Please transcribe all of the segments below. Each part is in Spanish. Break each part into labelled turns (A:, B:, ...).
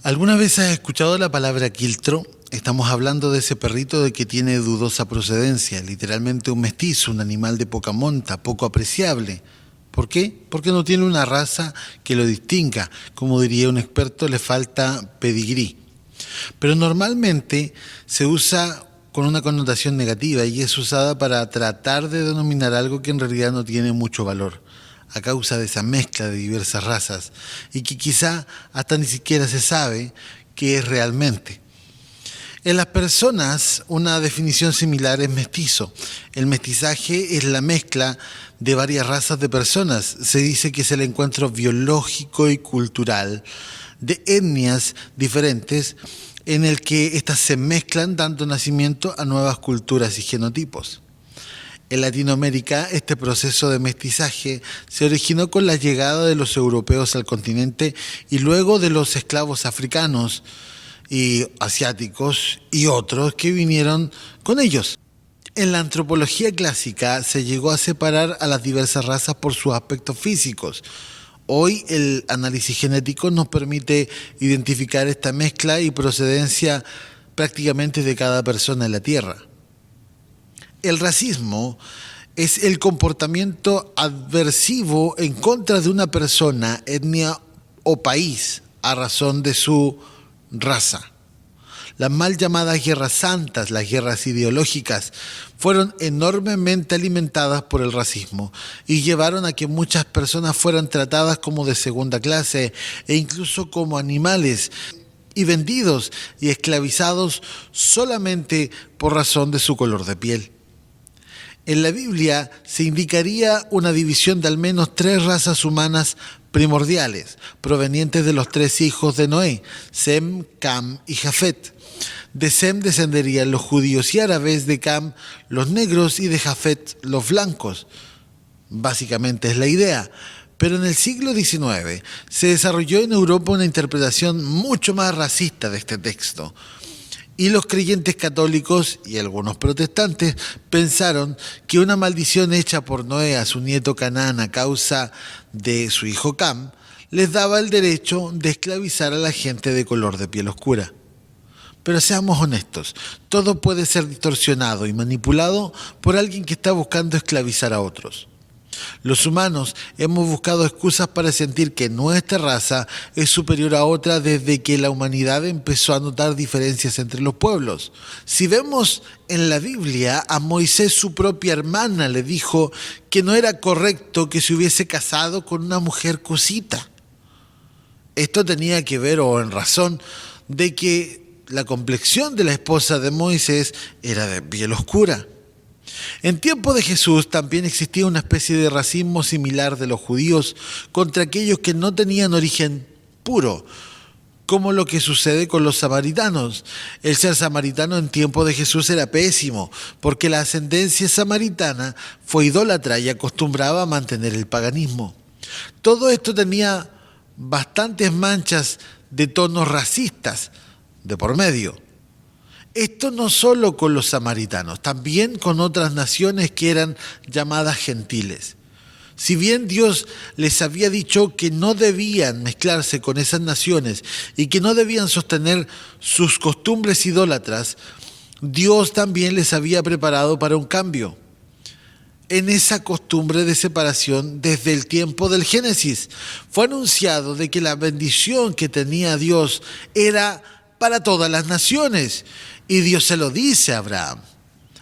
A: ¿Alguna vez has escuchado la palabra quiltro? Estamos hablando de ese perrito de que tiene dudosa procedencia, literalmente un mestizo, un animal de poca monta, poco apreciable. ¿Por qué? Porque no tiene una raza que lo distinga. Como diría un experto, le falta pedigrí. Pero normalmente se usa con una connotación negativa y es usada para tratar de denominar algo que en realidad no tiene mucho valor, a causa de esa mezcla de diversas razas y que quizá hasta ni siquiera se sabe qué es realmente. En las personas, una definición similar es mestizo. El mestizaje es la mezcla de varias razas de personas. Se dice que es el encuentro biológico y cultural de etnias diferentes en el que éstas se mezclan dando nacimiento a nuevas culturas y genotipos. En Latinoamérica, este proceso de mestizaje se originó con la llegada de los europeos al continente y luego de los esclavos africanos y asiáticos y otros que vinieron con ellos. En la antropología clásica se llegó a separar a las diversas razas por sus aspectos físicos. Hoy el análisis genético nos permite identificar esta mezcla y procedencia prácticamente de cada persona en la Tierra. El racismo es el comportamiento adversivo en contra de una persona, etnia o país a razón de su raza. Las mal llamadas guerras santas, las guerras ideológicas, fueron enormemente alimentadas por el racismo y llevaron a que muchas personas fueran tratadas como de segunda clase e incluso como animales y vendidos y esclavizados solamente por razón de su color de piel. En la Biblia se indicaría una división de al menos 3 razas humanas primordiales, provenientes de los 3 hijos de Noé, Sem, Cam y Jafet. De Sem descenderían los judíos y árabes, de Cam los negros y de Jafet los blancos. Básicamente es la idea. Pero en el siglo XIX se desarrolló en Europa una interpretación mucho más racista de este texto. Y los creyentes católicos y algunos protestantes pensaron que una maldición hecha por Noé a su nieto Canaán a causa de su hijo Cam les daba el derecho de esclavizar a la gente de color de piel oscura. Pero seamos honestos, todo puede ser distorsionado y manipulado por alguien que está buscando esclavizar a otros. Los humanos hemos buscado excusas para sentir que nuestra raza es superior a otra desde que la humanidad empezó a notar diferencias entre los pueblos. Si vemos en la Biblia, a Moisés su propia hermana le dijo que no era correcto que se hubiese casado con una mujer cosita. Esto tenía que ver o en razón de que la complexión de la esposa de Moisés era de piel oscura. En tiempo de Jesús también existía una especie de racismo similar de los judíos contra aquellos que no tenían origen puro, como lo que sucede con los samaritanos. El ser samaritano en tiempo de Jesús era pésimo, porque la ascendencia samaritana fue idólatra y acostumbraba a mantener el paganismo. Todo esto tenía bastantes manchas de tonos racistas de por medio. Esto no solo con los samaritanos, también con otras naciones que eran llamadas gentiles. Si bien Dios les había dicho que no debían mezclarse con esas naciones y que no debían sostener sus costumbres idólatras, Dios también les había preparado para un cambio en esa costumbre de separación desde el tiempo del Génesis. Fue anunciado de que la bendición que tenía Dios era para todas las naciones. Y Dios se lo dice a Abraham: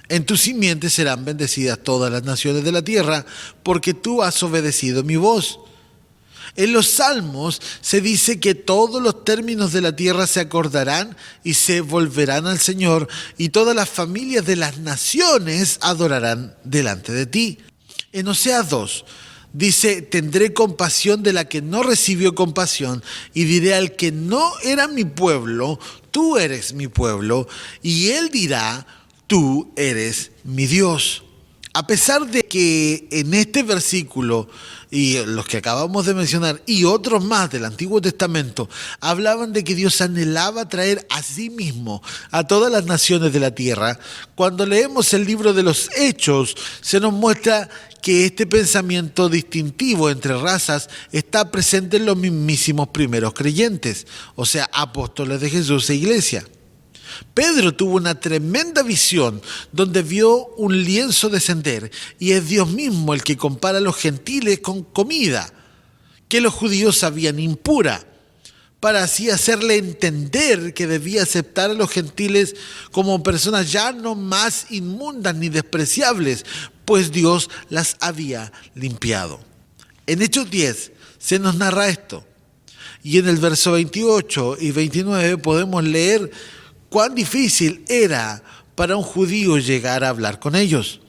A: en tu simiente serán bendecidas todas las naciones de la tierra, porque tú has obedecido mi voz. En los Salmos se dice que todos los términos de la tierra se acordarán y se volverán al Señor, y todas las familias de las naciones adorarán delante de ti. En Oseas 2 dice: tendré compasión de la que no recibió compasión, y diré al que no era mi pueblo, tú eres mi pueblo, y él dirá: tú eres mi Dios. A pesar de que en este versículo y los que acabamos de mencionar y otros más del Antiguo Testamento hablaban de que Dios anhelaba traer a sí mismo a todas las naciones de la tierra, cuando leemos el libro de los Hechos se nos muestra que este pensamiento distintivo entre razas está presente en los mismísimos primeros creyentes, o sea, apóstoles de Jesús e iglesia. Pedro tuvo una tremenda visión donde vio un lienzo descender y es Dios mismo el que compara a los gentiles con comida que los judíos sabían impura, para así hacerle entender que debía aceptar a los gentiles como personas ya no más inmundas ni despreciables, pues Dios las había limpiado. En Hechos 10 se nos narra esto, y en el verso 28 y 29 podemos leer cuán difícil era para un judío llegar a hablar con ellos.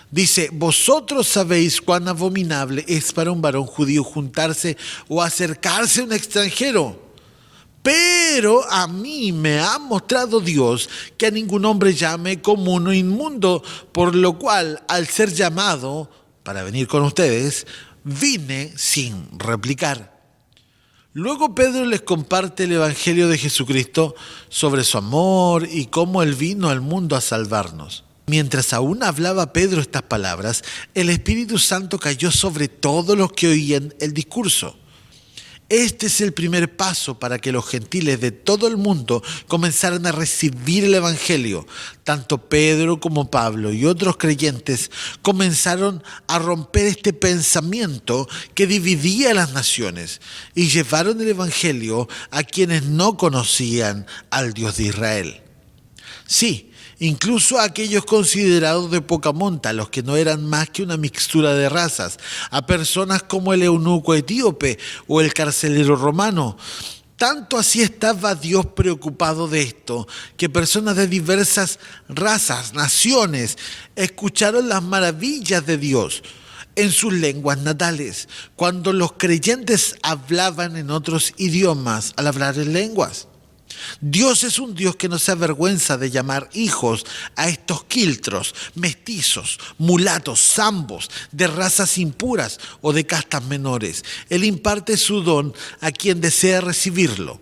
A: Dice, vosotros sabéis cuán abominable es para un varón judío juntarse o acercarse a un extranjero. Pero a mí me ha mostrado Dios que a ningún hombre llame común o inmundo, por lo cual, al ser llamado para venir con ustedes, vine sin replicar. Luego Pedro les comparte el Evangelio de Jesucristo sobre su amor y cómo Él vino al mundo a salvarnos. Mientras aún hablaba Pedro estas palabras, el Espíritu Santo cayó sobre todos los que oían el discurso. Este es el primer paso para que los gentiles de todo el mundo comenzaran a recibir el Evangelio. Tanto Pedro como Pablo y otros creyentes comenzaron a romper este pensamiento que dividía a las naciones y llevaron el Evangelio a quienes no conocían al Dios de Israel. Sí, incluso a aquellos considerados de poca monta, los que no eran más que una mixtura de razas, a personas como el eunuco etíope o el carcelero romano. Tanto así estaba Dios preocupado de esto, que personas de diversas razas, naciones, escucharon las maravillas de Dios en sus lenguas natales, cuando los creyentes hablaban en otros idiomas al hablar en lenguas. Dios es un Dios que no se avergüenza de llamar hijos a estos quiltros, mestizos, mulatos, zambos, de razas impuras o de castas menores. Él imparte su don a quien desea recibirlo.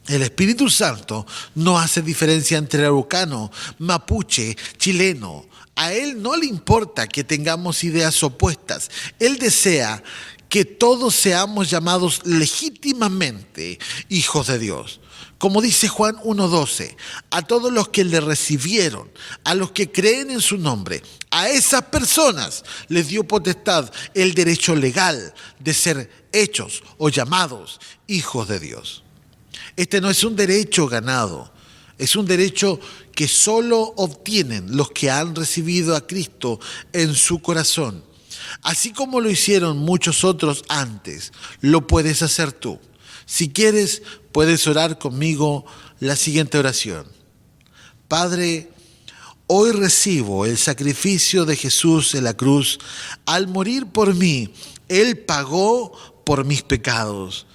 A: El Espíritu Santo no hace diferencia entre araucano, mapuche, chileno. A Él no le importa que tengamos ideas opuestas. Él desea que todos seamos llamados legítimamente hijos de Dios. Como dice Juan 1:12, a todos los que le recibieron, a los que creen en su nombre, a esas personas les dio potestad, el derecho legal de ser hechos o llamados hijos de Dios. Este no es un derecho ganado, es un derecho que solo obtienen los que han recibido a Cristo en su corazón. Así como lo hicieron muchos otros antes, lo puedes hacer tú. Si quieres, puedes orar conmigo la siguiente oración. Padre, hoy recibo el sacrificio de Jesús en la cruz. Al morir por mí, Él pagó por mis pecados.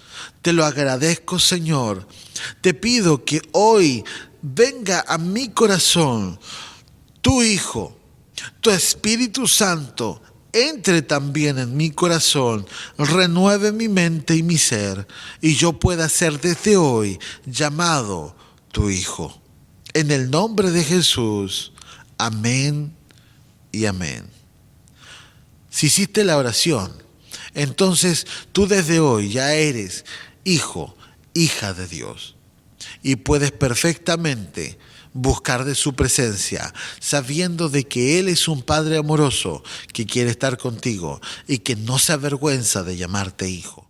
A: Te lo agradezco, Señor. Te pido que hoy venga a mi corazón tu Hijo, tu Espíritu Santo, entre también en mi corazón, renueve mi mente y mi ser, y yo pueda ser desde hoy llamado tu Hijo. En el nombre de Jesús, amén y amén. Si hiciste la oración, entonces tú desde hoy ya eres hijo, hija de Dios, y puedes perfectamente buscar de su presencia, sabiendo de que Él es un Padre amoroso que quiere estar contigo y que no se avergüenza de llamarte hijo.